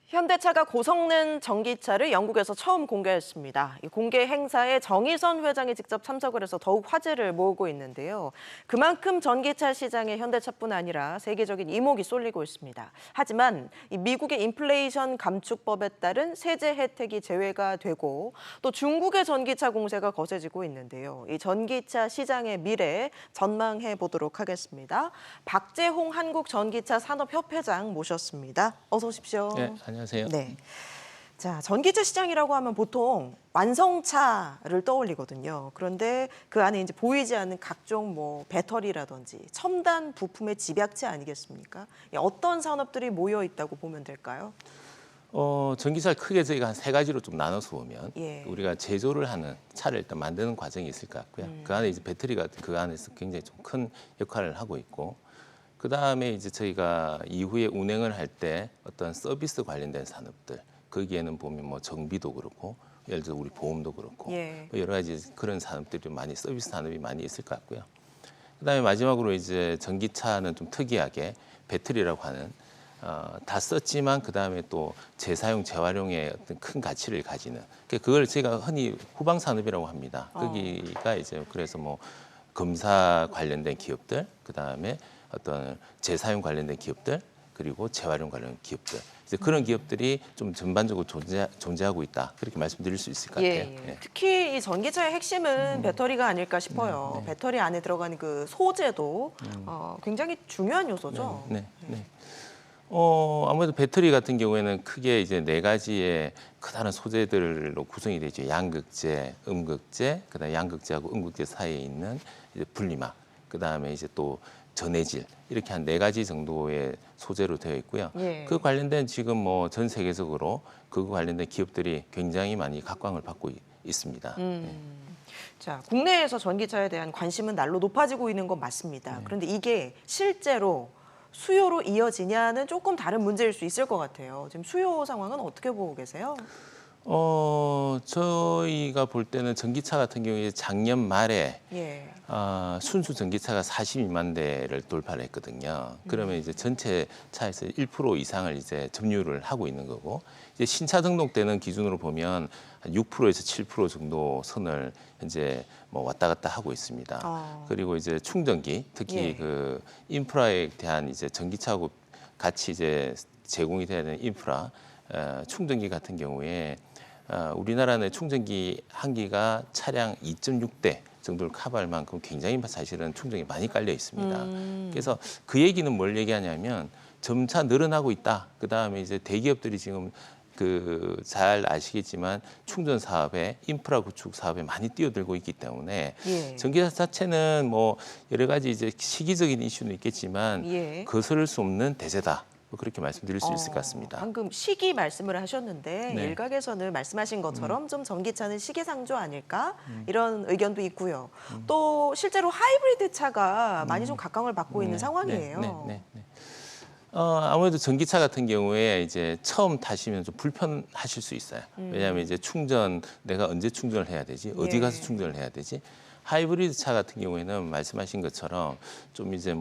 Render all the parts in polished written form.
현대차가 고성능 전기차를 영국에서 처음 공개했습니다. 이 공개 행사에 정의선 회장이 직접 참석을 해서 더욱 화제를 모으고 있는데요. 그만큼 전기차 시장에 현대차뿐 아니라 세계적인 이목이 쏠리고 있습니다. 하지만 이 미국의 인플레이션 감축법에 따른 세제 혜택이 제외가 되고 또 중국의 전기차 공세가 거세지고 있는데요. 이 전기차 시장의 미래 전망해 보도록 하겠습니다. 박재홍 한국전기차 산업협회장 모셨습니다. 어서 오십시오. 네, 안녕하세요. 네. 자, 전기차 시장이라고 하면 보통 완성차를 떠올리거든요. 그런데 그 안에 이제 보이지 않는 각종 배터리라든지 첨단 부품의 집약체 아니겠습니까? 어떤 산업들이 모여 있다고 보면 될까요? 전기차를 크게 저희가 한 세 가지로 좀 나눠서 보면 예. 우리가 제조를 하는 차를 일단 만드는 과정이 있을 것 같고요. 그 안에 이제 배터리가 그 안에서 굉장히 좀 큰 역할을 하고 있고, 그 다음에 이제 저희가 이후에 운행을 할 때 어떤 서비스 관련된 산업들, 거기에는 보면 정비도 그렇고, 예를 들어 우리 보험도 그렇고, 예. 여러 가지 그런 산업들이 많이 서비스 산업이 많이 있을 것 같고요. 그 다음에 마지막으로 이제 전기차는 좀 특이하게 배터리라고 하는 다 썼지만 그 다음에 또 재사용, 재활용의 어떤 큰 가치를 가지는 그걸 저희가 흔히 후방 산업이라고 합니다. 거기가 이제 그래서 검사 관련된 기업들, 그 다음에 어떤 재사용 관련된 기업들, 그리고 재활용 관련 기업들, 이제 그런 기업들이 좀 전반적으로 존재하고 있다, 그렇게 말씀드릴 수 있을 것 같아요. 네. 특히 이 전기차의 핵심은 배터리가 아닐까 싶어요. 배터리 안에 들어가는 그 소재도 굉장히 중요한 요소죠. 네. 아무래도 배터리 같은 경우에는 크게 이제 네 가지의 크다란 소재들로 구성이 되죠. 양극재, 음극재, 그다음에 양극재하고 음극재 사이에 있는 이제 분리막, 그다음에 이제 또 전해질, 이렇게 한 네 가지 정도의 소재로 되어 있고요. 예. 그 관련된 지금 전 세계적으로 그 관련된 기업들이 굉장히 많이 각광을 받고 있습니다. 자, 국내에서 전기차에 대한 관심은 날로 높아지고 있는 건 맞습니다. 그런데 이게 실제로 수요로 이어지냐는 조금 다른 문제일 수 있을 것 같아요. 지금 수요 상황은 어떻게 보고 계세요? 저희가 볼 때는 전기차 같은 경우에 작년 말에 예. 순수 전기차가 42만 대를 돌파를 했거든요. 그러면 이제 전체 차에서 1% 이상을 이제 점유를 하고 있는 거고, 이제 신차 등록되는 기준으로 보면 한 6%에서 7% 정도 선을 현재 왔다 갔다 하고 있습니다. 그리고 이제 충전기, 특히 예. 그 인프라에 대한 이제 전기차하고 같이 이제 제공이 돼야 되는 인프라, 충전기 같은 경우에 우리나라는 충전기 한 기가 차량 2.6대 정도를 커버할 만큼 굉장히 사실은 충전이 많이 깔려 있습니다. 그래서 그 얘기는 뭘 얘기하냐면 점차 늘어나고 있다. 그 다음에 이제 대기업들이 지금 잘 아시겠지만 충전 사업에, 인프라 구축 사업에 많이 뛰어들고 있기 때문에 예. 전기차 자체는 여러 가지 이제 시기적인 이슈는 있겠지만 예. 거스를 수 없는 대세다, 그렇게 말씀드릴 수 있을 것 같습니다. 방금 시기 말씀을 하셨는데 네. 일각에서는 말씀하신 것처럼 좀 전기차는 시기상조 아닐까 이런 의견도 있고요. 또 실제로 하이브리드 차가 많이 좀 각광을 받고 있는 상황이에요. 네. 아무래도 전기차 같은 경우에 이제 처음 타시면 좀 불편하실 수 있어요. 왜냐하면 이제 내가 언제 충전을 해야 되지? 어디 가서 충전을 해야 되지? 하이브리드 차 같은 경우에는 말씀하신 것처럼 좀 이제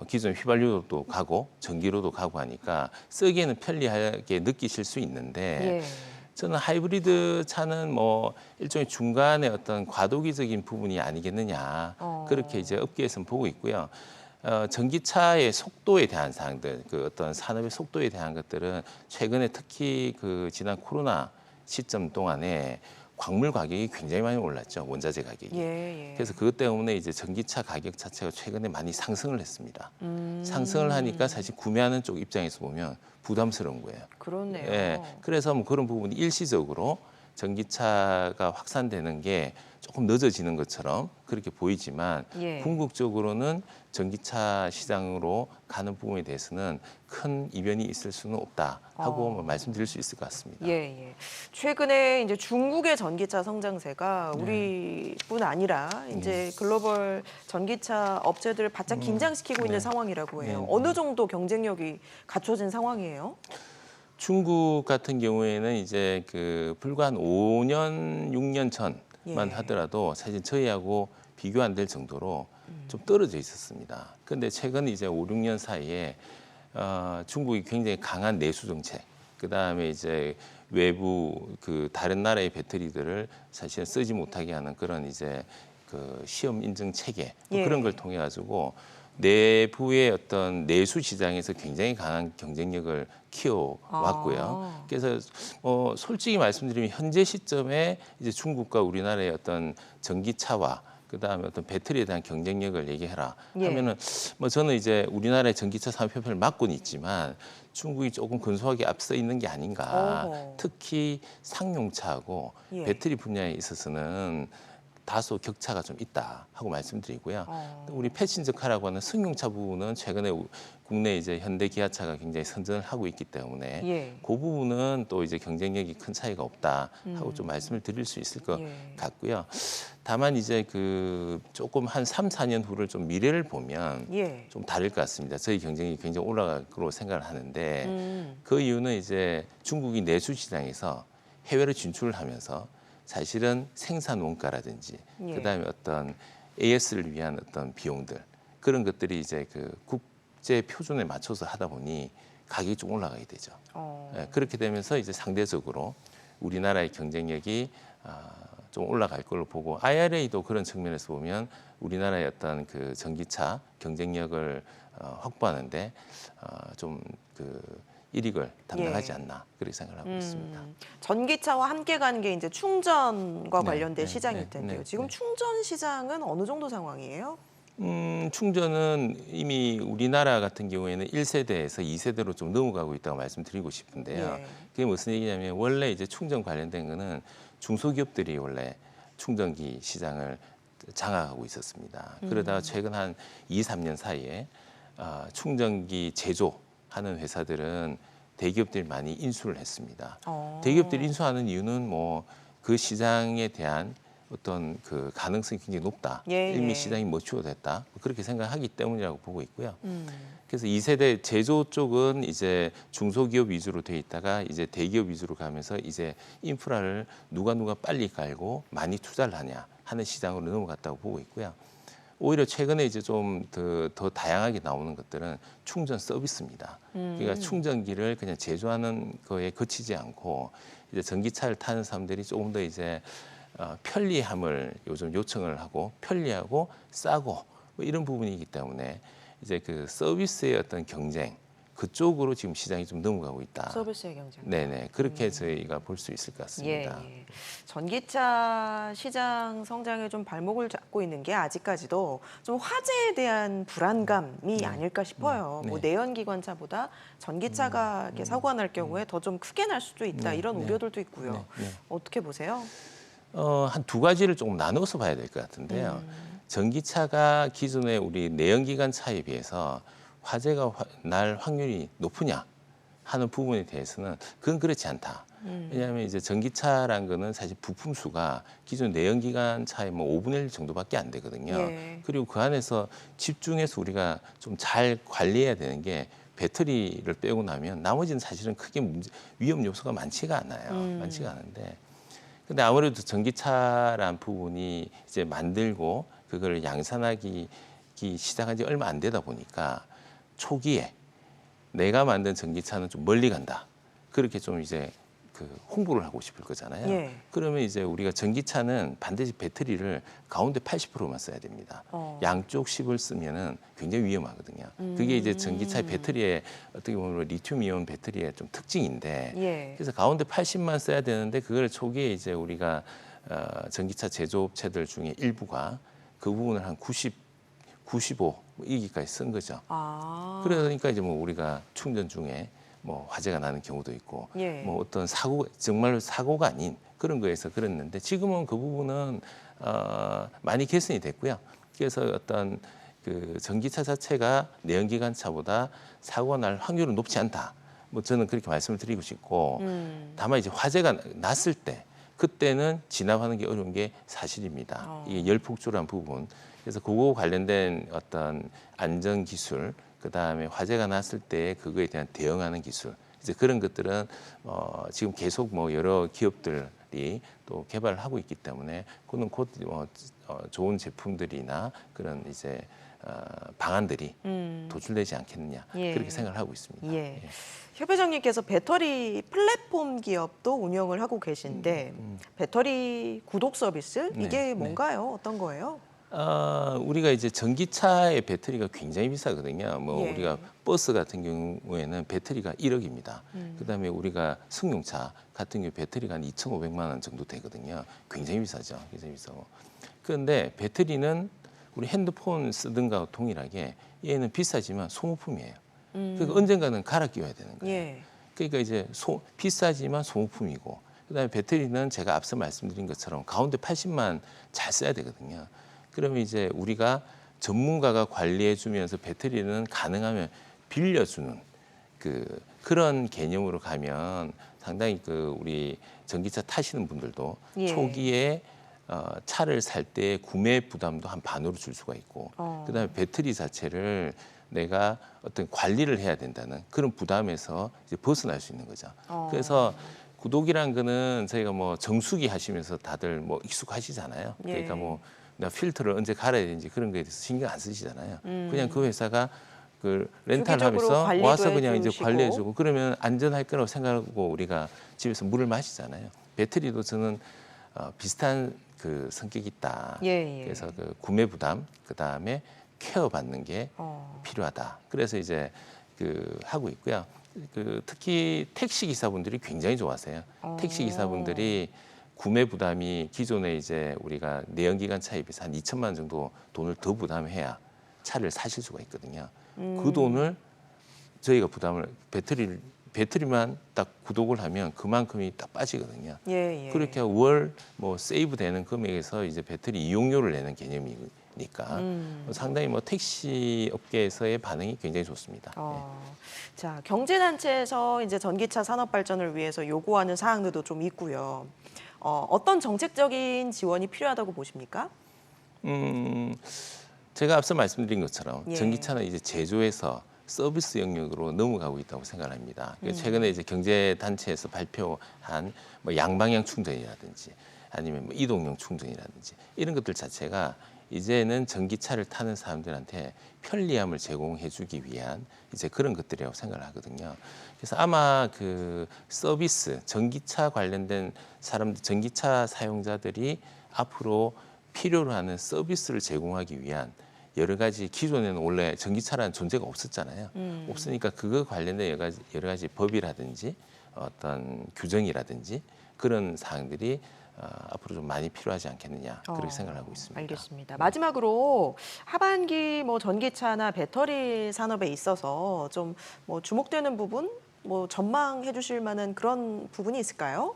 기존 휘발유로도 가고 전기로도 가고 하니까 쓰기에는 편리하게 느끼실 수 있는데, 예. 저는 하이브리드 차는 일종의 중간에 어떤 과도기적인 부분이 아니겠느냐, 그렇게 이제 업계에서는 보고 있고요. 전기차의 속도에 대한 사항들, 어떤 산업의 속도에 대한 것들은 최근에 특히 지난 코로나 시점 동안에 광물 가격이 굉장히 많이 올랐죠, 원자재 가격이. 예. 그래서 그것 때문에 이제 전기차 가격 자체가 최근에 많이 상승을 했습니다. 상승을 하니까 사실 구매하는 쪽 입장에서 보면 부담스러운 거예요. 그렇네요. 예, 그래서 그런 부분이 일시적으로 전기차가 확산되는 게 조금 늦어지는 것처럼 그렇게 보이지만, 예. 궁극적으로는 전기차 시장으로 가는 부분에 대해서는 큰 이변이 있을 수는 없다 하고 말씀드릴 수 있을 것 같습니다. 예. 최근에 이제 중국의 전기차 성장세가 우리뿐 아니라 이제 글로벌 전기차 업체들을 바짝 긴장시키고 있는 상황이라고 해요. 어느 정도 경쟁력이 갖춰진 상황이에요? 중국 같은 경우에는 이제 불과 한 5년, 6년 전만 하더라도 사실 저희하고 비교 안 될 정도로 좀 떨어져 있었습니다. 그런데 최근 이제 5, 6년 사이에 중국이 굉장히 강한 내수 정책, 그 다음에 이제 외부 그 다른 나라의 배터리들을 사실은 쓰지 못하게 하는 그런 이제 그 시험 인증 체계 또 예. 그런 걸 통해 가지고 내부의 어떤 내수 시장에서 굉장히 강한 경쟁력을 키워왔고요. 그래서 솔직히 말씀드리면 현재 시점에 이제 중국과 우리나라의 어떤 전기차와 그 다음에 어떤 배터리에 대한 경쟁력을 얘기해라 하면은 뭐 저는 이제 우리나라의 전기차 산업협회를 맡고는 있지만 중국이 조금 근소하게 앞서 있는 게 아닌가. 어허. 특히 상용차하고 예. 배터리 분야에 있어서는 다소 격차가 좀 있다 하고 말씀드리고요. 또 우리 패신저카라고 하는 승용차 부분은 최근에 국내 이제 현대 기아차가 굉장히 선전을 하고 있기 때문에 예. 그 부분은 또 이제 경쟁력이 큰 차이가 없다 하고 좀 말씀을 드릴 수 있을 것 예. 같고요. 다만 이제 그 조금 한 3, 4년 후를 좀 미래를 보면 예. 좀 다를 것 같습니다. 저희 경쟁이 굉장히 올라갈 거로 생각을 하는데 음. 그 이유는 이제 중국이 내수 시장에서 해외로 진출을 하면서 사실은 생산 원가라든지 예. 그다음에 어떤 AS를 위한 어떤 비용들 그런 것들이 이제 그 국제 표준에 맞춰서 하다 보니 가격이 좀 올라가게 되죠. 예, 그렇게 되면서 이제 상대적으로 우리나라의 경쟁력이 좀 올라갈 걸로 보고 IRA도 그런 측면에서 보면 우리나라의 어떤 그 전기차 경쟁력을 확보하는데 좀 그 일익을 담당하지 예. 않나 그렇게 생각을 하고 있습니다. 전기차와 함께 가는 게 이제 충전과 네, 관련된 네, 시장일 네, 텐데요. 네, 지금 네. 충전 시장은 어느 정도 상황이에요? 충전은 이미 우리나라 같은 경우에는 1세대에서 2세대로 좀 넘어가고 있다고 말씀드리고 싶은데요. 예. 그게 무슨 얘기냐면 원래 이제 충전 관련된 거는 중소기업들이 원래 충전기 시장을 장악하고 있었습니다. 그러다가 최근 한 2, 3년 사이에 충전기 제조하는 회사들은 대기업들이 많이 인수를 했습니다. 대기업들이 인수하는 이유는 뭐 그 시장에 대한 어떤 그 가능성이 굉장히 높다. 예, 이미 예. 시장이 머추어됐다. 그렇게 생각하기 때문이라고 보고 있고요. 그래서 2세대 제조 쪽은 이제 중소기업 위주로 돼 있다가 이제 대기업 위주로 가면서 이제 인프라를 누가 빨리 깔고 많이 투자를 하냐 하는 시장으로 넘어갔다고 보고 있고요. 오히려 최근에 이제 좀 더 다양하게 나오는 것들은 충전 서비스입니다. 그러니까 충전기를 그냥 제조하는 거에 그치지 않고 이제 전기차를 타는 사람들이 조금 더 이제 편리함을 요즘 요청을 하고 편리하고 싸고 뭐 이런 부분이기 때문에 이제 그 서비스의 어떤 경쟁 그쪽으로 지금 시장이 좀 넘어가고 있다. 서비스의 경쟁. 네네 그렇게 저희가 볼 수 있을 것 같습니다. 예. 전기차 시장 성장에 좀 발목을 잡고 있는 게 아직까지도 좀 화재에 대한 불안감이 아닐까 싶어요. 네. 뭐 내연기관차보다 전기차가 이렇게 사고가 날 경우에 더 좀 크게 날 수도 있다 이런 우려들도 있고요. 네. 어떻게 보세요? 한 두 가지를 조금 나눠서 봐야 될 것 같은데요. 전기차가 기존의 우리 내연기관 차에 비해서 화재가 날 확률이 높으냐 하는 부분에 대해서는 그건 그렇지 않다. 왜냐하면 이제 전기차란 거는 사실 부품 수가 기존 내연기관 차의 뭐 5분의 1 정도밖에 안 되거든요. 예. 그리고 그 안에서 집중해서 우리가 좀 잘 관리해야 되는 게 배터리를 빼고 나면 나머지는 사실은 크게 위험 요소가 많지가 않아요. 많지가 않은데 근데 아무래도 전기차란 부분이 이제 만들고 그걸 양산하기 시작한 지 얼마 안 되다 보니까 초기에 내가 만든 전기차는 좀 멀리 간다. 그렇게 좀 이제 그 홍보를 하고 싶을 거잖아요. 예. 그러면 이제 우리가 전기차는 반드시 배터리를 가운데 80%만 써야 됩니다. 양쪽 10을 쓰면은 굉장히 위험하거든요. 그게 이제 전기차의 배터리의 어떻게 보면 리튬이온 배터리의 좀 특징인데 예. 그래서 가운데 80만 써야 되는데 그걸 초기에 이제 우리가 전기차 제조업체들 중에 일부가 그 부분을 한 90, 95 이기까지 쓴 거죠. 그러니까 이제 뭐 우리가 충전 중에 뭐 화재가 나는 경우도 있고 예. 뭐 어떤 정말 사고가 아닌 그런 거에서 그랬는데 지금은 그 부분은 많이 개선이 됐고요. 그래서 어떤 그 전기차 자체가 내연기관차보다 사고가 날 확률은 높지 않다. 뭐 저는 그렇게 말씀을 드리고 싶고 다만 이제 화재가 났을 때 그때는 진압하는 게 어려운 게 사실입니다. 이게 열폭주란 부분. 그래서 그거 관련된 어떤 안전 기술, 그 다음에 화재가 났을 때 그거에 대한 대응하는 기술, 이제 그런 것들은 지금 계속 뭐 여러 기업들이 또 개발을 하고 있기 때문에 그는 곧 좋은 제품들이나 그런 이제 방안들이 도출되지 않겠느냐 예. 그렇게 생각을 하고 있습니다. 예. 협회장님께서 배터리 플랫폼 기업도 운영을 하고 계신데 배터리 구독 서비스 이게 뭔가요? 어떤 거예요? 우리가 이제 전기차의 배터리가 굉장히 비싸거든요. 뭐 예. 우리가 버스 같은 경우에는 배터리가 1억입니다. 그다음에 우리가 승용차 같은 경우 배터리가 한 2,500만 원 정도 되거든요. 굉장히 비싸죠. 굉장히 비싸고. 그런데 배터리는 우리 핸드폰 쓰든가 동일하게 얘는 비싸지만 소모품이에요. 그러니까 언젠가는 갈아 끼워야 되는 거예요. 예. 그러니까 이제 비싸지만 소모품이고 그다음에 배터리는 제가 앞서 말씀드린 것처럼 가운데 80만 잘 써야 되거든요. 그러면 이제 우리가 전문가가 관리해 주면서 배터리는 가능하면 빌려주는 그런 개념으로 가면 상당히 우리 전기차 타시는 분들도 예. 초기에 차를 살 때 구매 부담도 한 반으로 줄 수가 있고 그다음에 배터리 자체를 내가 어떤 관리를 해야 된다는 그런 부담에서 이제 벗어날 수 있는 거죠. 그래서 구독이란 거는 저희가 뭐 정수기 하시면서 다들 뭐 익숙하시잖아요. 그러니까 예. 뭐 나 필터를 언제 갈아야 되는지 그런 거에 대해서 신경 안 쓰시잖아요. 그냥 그 회사가 렌탈을 하면서 관리도 와서 그냥 이제 해주시고. 관리해주고 그러면 안전할 거라고 생각하고 우리가 집에서 물을 마시잖아요. 배터리도 저는 비슷한 성격이 있다. 예, 예. 그래서 구매 부담 그다음에 케어 받는 게 필요하다. 그래서 이제 하고 있고요. 특히 택시 기사분들이 굉장히 좋아하세요. 택시 기사분들이 구매 부담이 기존에 이제 우리가 내연기관 차에 비해서 한 2천만 원 정도 돈을 더 부담해야 차를 사실 수가 있거든요. 그 돈을 저희가 배터리만 딱 구독을 하면 그만큼이 딱 빠지거든요. 예, 예. 그렇게 월 뭐 세이브 되는 금액에서 이제 배터리 이용료를 내는 개념이니까 상당히 뭐 택시 업계에서의 반응이 굉장히 좋습니다. 자, 경제단체에서 이제 전기차 산업 발전을 위해서 요구하는 사항들도 좀 있고요. 어떤 정책적인 지원이 필요하다고 보십니까? 제가 앞서 말씀드린 것처럼 예. 전기차는 이제 제조에서 서비스 영역으로 넘어가고 있다고 생각합니다. 최근에 이제 경제단체에서 발표한 뭐 양방향 충전이라든지 아니면 뭐 이동용 충전이라든지 이런 것들 자체가 이제는 전기차를 타는 사람들한테 편리함을 제공해주기 위한 이제 그런 것들이라고 생각을 하거든요. 그래서 아마 서비스, 전기차 관련된 사람들, 전기차 사용자들이 앞으로 필요로 하는 서비스를 제공하기 위한 여러 가지 기존에는 원래 전기차라는 존재가 없었잖아요. 없으니까 그거 관련된 여러 가지 법이라든지 어떤 규정이라든지 그런 사항들이 앞으로 좀 많이 필요하지 않겠느냐 그렇게 생각을 하고 있습니다. 알겠습니다. 마지막으로 하반기 뭐 전기차나 배터리 산업에 있어서 좀 뭐 주목되는 부분, 뭐 전망해 주실 만한 그런 부분이 있을까요?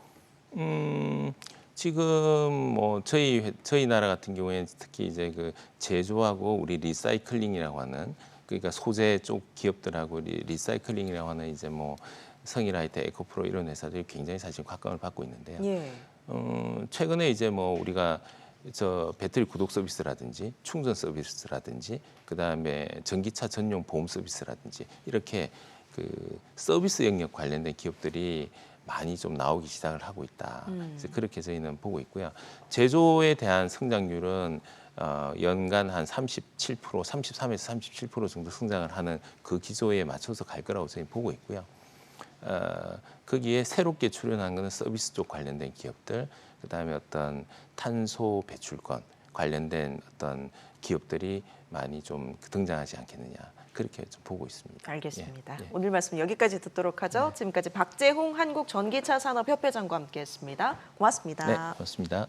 지금 뭐 저희 나라 같은 경우에는 특히 이제 제조하고 우리 리사이클링이라고 하는 그러니까 소재 쪽 기업들하고 리사이클링이라고 하는 이제 뭐 성일하이트, 에코프로 이런 회사들이 굉장히 사실 곽광을 받고 있는데요. 예. 최근에 이제 뭐 우리가 배터리 구독 서비스라든지 충전 서비스라든지 그다음에 전기차 전용 보험 서비스라든지 이렇게 서비스 영역 관련된 기업들이 많이 좀 나오기 시작을 하고 있다. 그래서 그렇게 저희는 보고 있고요. 제조에 대한 성장률은 연간 한 37%, 33에서 37% 정도 성장을 하는 그 기조에 맞춰서 갈 거라고 저희 보고 있고요. 거기에 새롭게 출연한 것은 서비스 쪽 관련된 기업들, 그다음에 어떤 탄소 배출권 관련된 어떤 기업들이 많이 좀 등장하지 않겠느냐 그렇게 좀 보고 있습니다. 알겠습니다. 예, 예. 오늘 말씀 여기까지 듣도록 하죠. 지금까지 박재홍 한국전기차산업협회장과 함께했습니다. 고맙습니다. 네, 고맙습니다.